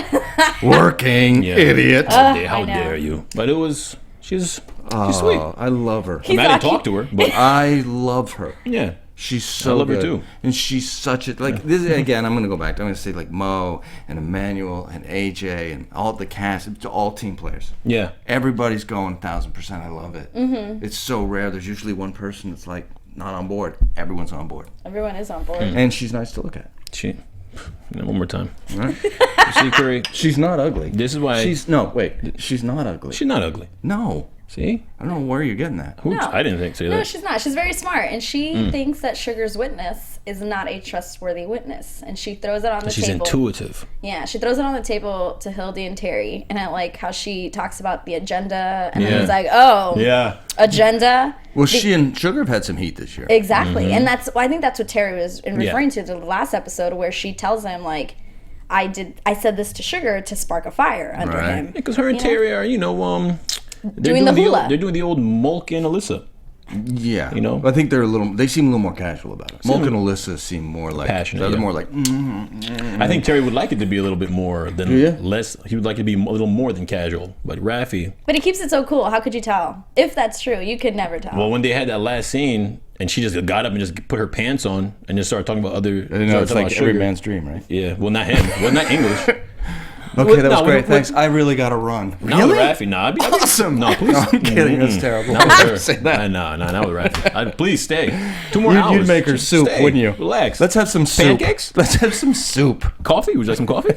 Working, idiot. How I know. dare you? But it was... She's sweet. I love her. I mean, I didn't talk to her, but I love her. yeah. She's so I love her good. too. And she's such a, like, this again, I'm going to go back. I'm going to say, like, Mo and Emmanuel and AJ and all the cast. It's all team players. Yeah. Everybody's going 1,000%. I love it. Mm-hmm. It's so rare. There's usually one person that's, like, not on board. Everyone's on board. Everyone is on board. And she's nice to look at. She... One more time. Right? You see, Currie? She's not ugly. This is why... She's not ugly. She's not ugly. No. See? I don't know where you're getting that. Who? No. I didn't think so. No, she's not. She's very smart. And she thinks that Sugar's witness is not a trustworthy witness. And she throws it on the She's table. intuitive. Yeah, she throws it on the table to Hildy and Terry. And I like how she talks about the agenda. And then it's like, oh, Yeah. agenda. Well, she and Sugar have had some heat this year. Exactly. And I think that's what Terry was referring Yeah. to the last episode where she tells him, like, I said this to Sugar to spark a fire under Right. him. Because her and Terry are, they're Doing the hula. They're doing the old Mulk and Alyssa. Yeah. You know? I think they seem a little more casual about it. Mulk and Alyssa seem more like Passionate, They're yeah. more like I think Terry would like it to be a little bit more than Do you? less. He would like it to be a little more than casual. But Raffi, But he keeps it so cool. How could you tell? If that's true, you could never tell. well, when they had that last scene and she just got up and just put her pants on and just started talking about other. you know, started it's talking like about every Sugar. man's dream, right? Yeah, well, not him. Well, not English. Okay, that was no, great. what- Thanks. I really got to run. Not with Raffi. Nah, I'd be Awesome. No, please. No, I'm kidding. That's terrible. Not with her. Say that. No, not with Raffi. Please stay. 2 more hours. You'd make her Just soup, stay. wouldn't you? Relax. Let's have some soup. Pancakes? Let's have some soup. Coffee? Would you like some coffee?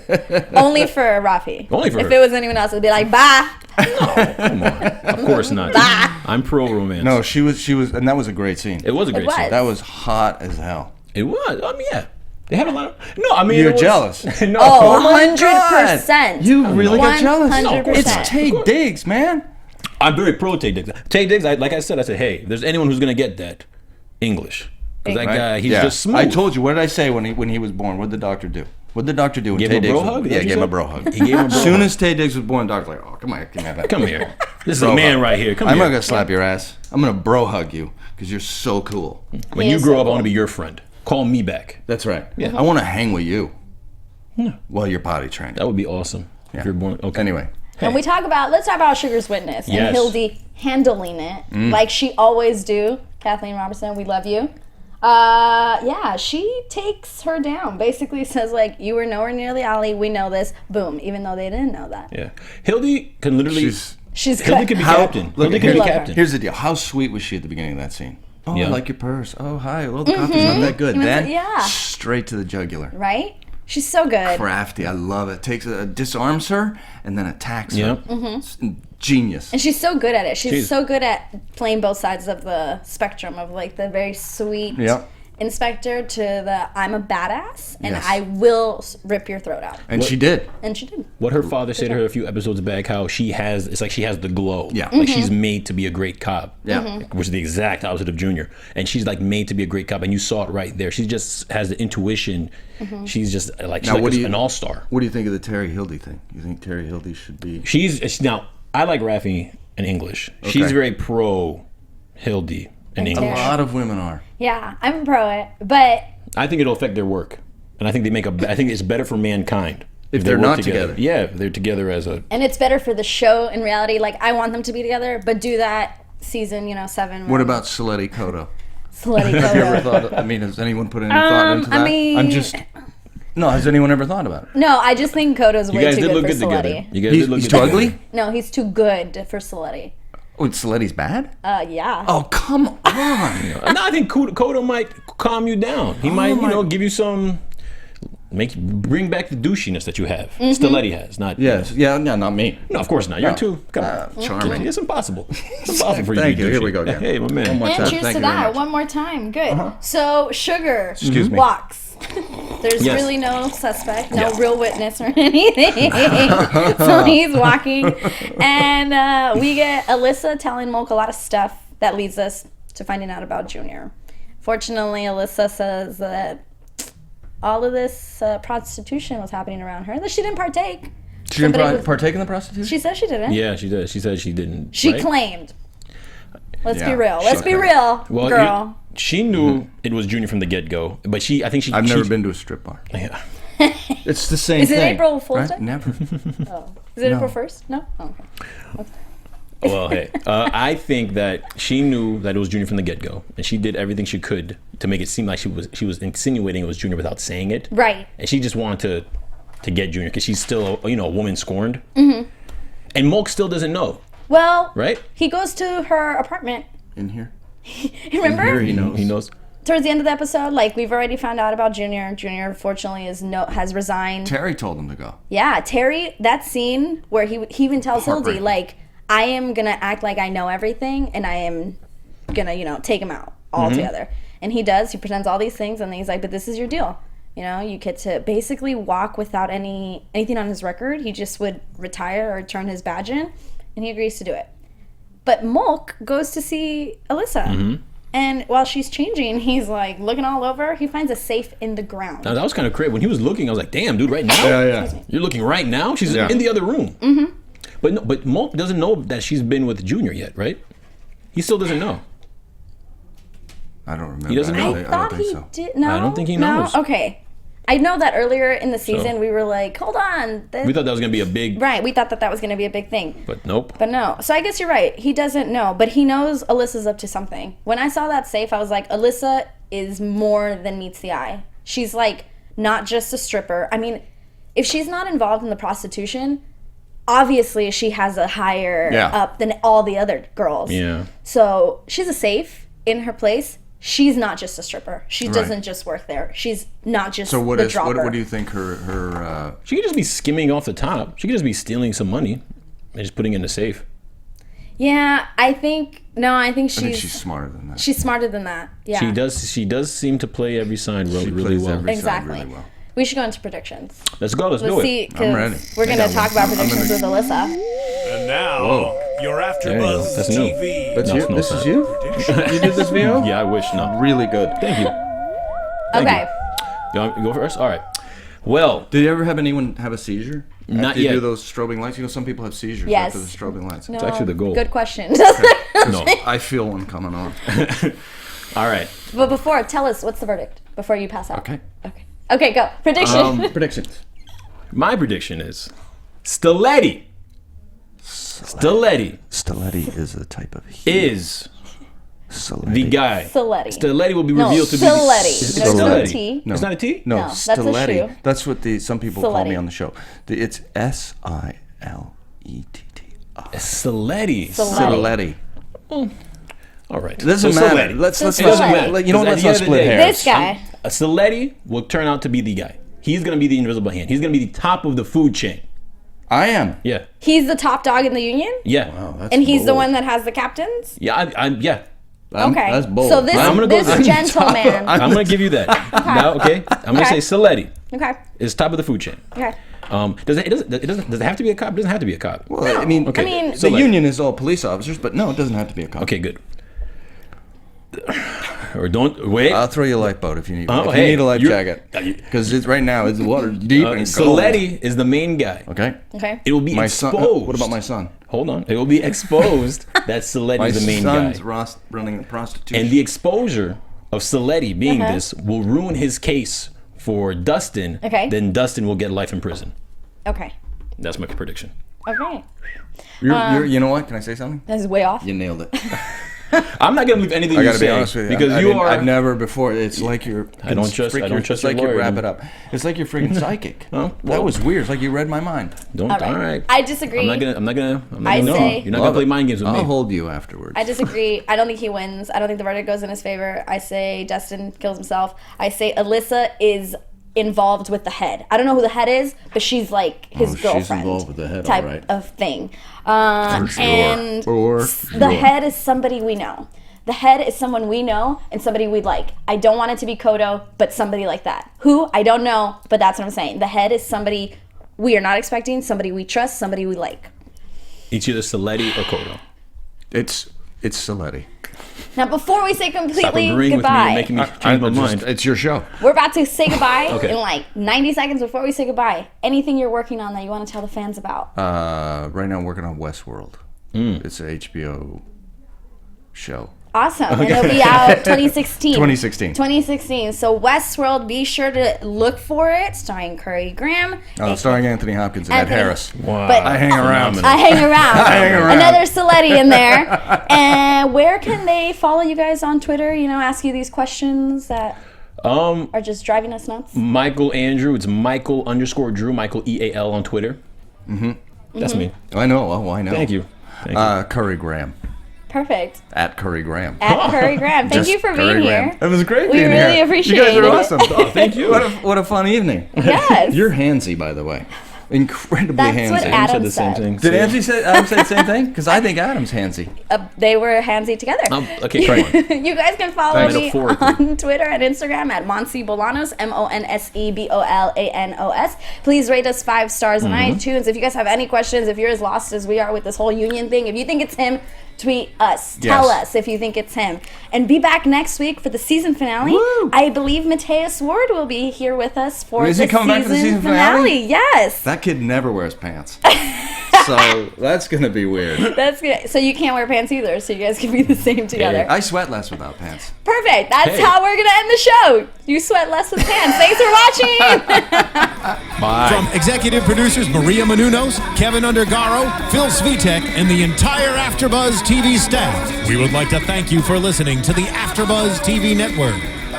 Only for Rafi. Only for if her. it was anyone else, it'd be like, bye. Come on. Of course not. I'm pro romance. No, she was, and that was a great scene. It was a great was. scene. That was hot as hell. It was. I mean, yeah. They had a lot of. No, I mean. You're it was- jealous. No. Oh, my 100%. You really got jealous. 100%. It's Taye Diggs, man. I'm very pro Taye Diggs. Taye Diggs, like I said, hey, if there's anyone who's going to get that, English. Because that Right? guy, he's Yeah. just smooth. I told you. What did I say when he was born? What did the doctor do? What did the doctor do when Gave Taye him a Diggs bro was hug? born? Is that Yeah, what you gave him a said? bro hug. He gave him a bro As soon hug. as Taye Diggs was born, the doctor's like, oh, come on, give me that. Come here. This is Bro a man hug. right here. Come I'm here. not gonna slap your ass. I'm gonna bro hug you because you're so cool. When He you is grow so up, I want cool. to be your friend. Call me back. That's right. Yeah. I want to hang with you while you're potty training. That would be awesome. Yeah. If you're born. Okay. Anyway, And let's talk about Sugar's witness Yes. and Hildy handling it like she always do. Kathleen Robertson, we love you. Yeah, she takes her down. Basically says like, you were nowhere near the alley. We know this. Boom. Even though they didn't know that. Yeah. Hildy can literally. She's Hildy good. could be How- captain. look, Hildy could be love her. captain. here's the deal. How sweet was she at the beginning of that scene? Oh, Yeah. I like your purse. Oh, hi. Well, the coffee's not that good. He went Then to- yeah. straight to the jugular. Right? She's so good. Crafty. I love it. Disarms her and then attacks Yeah. her. Mm-hmm. It's genius. And she's so good at it. She's She's- so good at playing both sides of the spectrum of like the very sweet Yep. inspector to the I'm a badass and Yes. I will rip your throat out. And she did. And she did. What her father said to her a few episodes back, how it's like she has the glow. Yeah. Like she's made to be a great cop. Yeah. Which is the exact opposite of Junior. And she's like made to be a great cop, and you saw it right there. She just has the intuition. She's just like, she's Now, like what do you- an all-star. What do you think of the Terry Hildy thing? You think Terry Hildy should be? Now, I like Raffi in English. She's Okay. very pro Hildy in A English. lot of women are. Yeah, I'm pro it. But I think it'll affect their work. And I think I think it's better for mankind. If they they're work not together. Yeah, if they're together as a... and it's better for the show in reality. Like I want them to be together, but do that season, 7. What about Saletti Kodo? Slutty Have you ever Kodo? thought? I mean, has anyone put any thought into that? I mean- I'm just. No, has anyone ever thought about it? No, I just think Kodo's You way guys too did good look for good together. Slutty. You guys He's did look too good together. ugly. No, he's too good for Slutty. Oh, Saletti's bad? Yeah. Oh, come on. No, I think Kodo might calm you down. He might, my- give you some bring back the douchiness that you have. Stiletti has, not Yes. Yeah. No, not me. No, of course not. You're No. too come on. Charming. It's impossible. It's impossible for you Thank to you. be Here douchey. we go again. Hey, my man. One more And time. cheers Thank to you very that. much. One more time. Good. So, Sugar Excuse me. walks. There's Yes. really no suspect, no Yeah. real witness or anything. So he's walking. And we get Alyssa telling Mulk a lot of stuff that leads us to finding out about Junior. Fortunately, Alyssa says that all of this prostitution was happening around her, that she didn't partake. She didn't Somebody was- partake in the prostitution? She says she didn't. Yeah, she did. She said she didn't. She right? claimed. Let's be Yeah, real. Let's be okay. real, Well, girl. she knew it was Junior from the get-go, but I think she. I've never she- been to a strip bar. Yeah. It's the same Is it thing. April Fool's right? Day? Never. Oh. Is it No. April 1st? No? Oh, okay. Well, hey, I think that she knew that it was Junior from the get-go, and she did everything she could to make it seem like she was insinuating it was Junior without saying it. Right. And she just wanted to get Junior because she's still a woman scorned. Mm-hmm. And Mulk still doesn't know, Well, right? he goes to her apartment. In here? Remember? Here he knows. He knows. Towards the end of the episode, like, we've already found out about Junior. Junior, fortunately, has resigned. Terry told him to go. Yeah, Terry, that scene where he even tells Hildy, Heartbreaking. like, I am going to act like I know everything, and I am going to, take him out altogether. And he does. He pretends all these things, and then he's like, but this is your deal. You get to basically walk without anything on his record. He just would retire or turn his badge in, and he agrees to do it. But Mulk goes to see Alyssa. And while she's changing, he's like looking all over. He finds a safe in the ground. Now, that was kind of crazy. When he was looking, I was like, damn, dude, right now? Yeah. You're looking right now? She's Yeah. in the other room. Mm-hmm. But Mulk doesn't know that she's been with Junior yet, right? He still doesn't know. I don't remember. He doesn't know. I I thought don't think he so. did. No, I don't think he no? knows. Okay, I know that earlier in the season So- we were like, hold on. We thought that was going to be a big, Right, we thought that was going to be a big thing. but nope. But no. So I guess you're right. He doesn't know, but he knows Alyssa's up to something. When I saw that safe, I was like, Alyssa is more than meets the eye. She's like not just a stripper. I mean, if she's not involved in the prostitution, obviously she has a higher Yeah. up than all the other girls. Yeah. So she's a safe in her place. She's not just a stripper. She Right. doesn't just work there. She's not just So what the is dropper. what do you think her She could just be skimming off the top. She could just be stealing some money and just putting it in the safe. Yeah, I think I think she's she's smarter than that. she's smarter than that. Yeah. She does seem to play every side She really plays well. every side Exactly. really well. We should go into predictions. Let's go. Let's do Let's it. see, I'm ready. because we're going to I got talk one. about predictions with Alyssa. And now, Whoa. your There you go. AfterBuzz That's new. TV. That's No, you? it's not This is that. you? You did this video? Yeah, I wish not. Really good. Thank you. Thank Okay. You want me to go first? All right. Well, Did you ever have anyone have a seizure? Not after you yet. do those strobing lights? Some people have seizures Yes. after the strobing lights. No, actually the goal. Good question. no. I feel one coming on. All right. But before, tell us, what's the verdict before you pass out? Okay. Okay, go. Prediction. Predictions. My prediction is Stiletti. Stiletti Stiletti is a type of heat. is Stiletti. the guy. Stiletti. Stiletti will be No, revealed to be. Stiletti. No, Stiletti. no T. No. It's not a T? No, No, that's a Stiletti. shoe. That's what some people call me Stiletti. on the show. It's Sileti. Stiletti. Stiletti. Stiletti. All right. Doesn't So matter. Stiletti. Let's So not Stiletti. you know what? Because Let's at not the end of the split day, hairs. This guy. A Stiletti will turn out to be the guy. He's going to be the invisible hand. He's going to be the top of the food chain. I am. Yeah. He's the top dog in the union? Yeah. Wow, that's And he's the bold. one that has the captains? Yeah. Yeah. Okay. That's bold. So this, I'm gonna go- this gentleman. I'm going to give you that. Now, okay. I'm going to Okay. say Stiletti Okay. is top of the food chain. Okay. Does it have to be a cop? It doesn't have to be a cop. Well, I mean, Okay. I mean- the Stiletti. union is all police officers, but no, it doesn't have to be a cop. Okay, good. Or don't wait. I'll throw you a lifeboat if you need. Oh, if hey, you need a life you're- jacket, because right now it's water deep and cold. Stiletti is the main guy. Okay. Okay. It will be My son. exposed. What about my son? Hold on. It will be exposed that Stiletti My is the main guy. son's running a prostitution. And the exposure of Stiletti being this will ruin his case for Dustin. Okay. Then Dustin will get life in prison. Okay. That's my prediction. Okay. you know what? Can I say something? This is way off. You nailed it. I'm not gonna believe anything I you gotta say be honest with you. because I've never before. It's like you're. I don't trust It's like your you lawyer, wrap then. it up. It's like you're freaking psychic. Oh, That well. was weird. It's like you read my mind. Don't. All right. All right. I disagree. I'm not gonna. I no, say- you're not gonna play mind games with I'll me. hold you afterwards. I disagree. I don't think he wins. I don't think the verdict goes in his favor. I say Dustin kills himself. I say Alyssa is involved with the head. I don't know who the head is, but she's like his girlfriend. She's involved with the head, type all right. of thing. For sure. And the head is somebody we know. The head is someone we know and somebody we'd like. I don't want it to be Kodo, but somebody like that. Who? I don't know, but that's what I'm saying. The head is somebody we are not expecting, somebody we trust, somebody we like. It's either Saletti or Kodo. It's Saletti. Now, before we say Stop completely agreeing goodbye, with me and making me change my mind. It's your show. we're about to say goodbye Okay. in like 90 seconds. Before we say goodbye, anything you're working on that you want to tell the fans about? Right now I'm working on Westworld. It's an HBO show. Awesome. And it'll be out 2016. 2016. So Westworld, be sure to look for it. Starring Currie Graham. Starring Anthony Hopkins and Ed Harris. Wow. But I hang around. I hang around. around. Another Saletti in there. And where can they follow you guys on Twitter? You know, ask you these questions that are just driving us nuts. Michael Andrew. It's Michael_Drew. Michael EAL on Twitter. That's me. I know. Oh, I know. Thank you. Currie Graham. Perfect. At Currie Graham. At Currie Graham. Thank you for being here. It was great We being here. really appreciate You guys are it. awesome. Oh, thank you. What a fun evening. Yes. You're handsy, by the way. Incredibly That's handsy. what Adam Adam said the same said. thing. Did Adam say the same thing? Because I think Adam's handsy. They were handsy together. Okay, come on. You guys can follow Thanks. me Metaphorically. on Twitter and Instagram at Monse Bolanos, MonseBolanos. Please rate us 5 stars on iTunes. If you guys have any questions, if you're as lost as we are with this whole union thing, if you think it's him, tweet us. Tell us if you think it's him. And be back next week for the season finale. Woo! I believe Mateus Ward will be here with us for Is the he coming back for the season finale? Yes. That kid never wears pants. So that's going to be weird. That's good. So you can't wear pants either, so you guys can be the same together. I sweat less without pants. Perfect. That's Hey. how we're going to end the show. You sweat less with pants. Thanks for watching. Bye. From executive producers Maria Menounos, Kevin Undergaro, Phil Svitek, and the entire AfterBuzz TV staff, we would like to thank you for listening to the AfterBuzz TV network.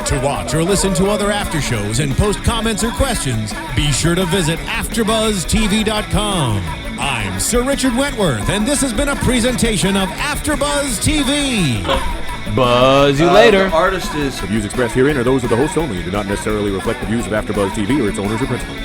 To watch or listen to other after shows and post comments or questions, be sure to visit AfterBuzzTV.com. I'm Sir Richard Wentworth, and this has been a presentation of AfterBuzz TV. Buzz you later. The artist is... The views expressed herein are those of the host only and do not necessarily reflect the views of AfterBuzz TV or its owners or principals.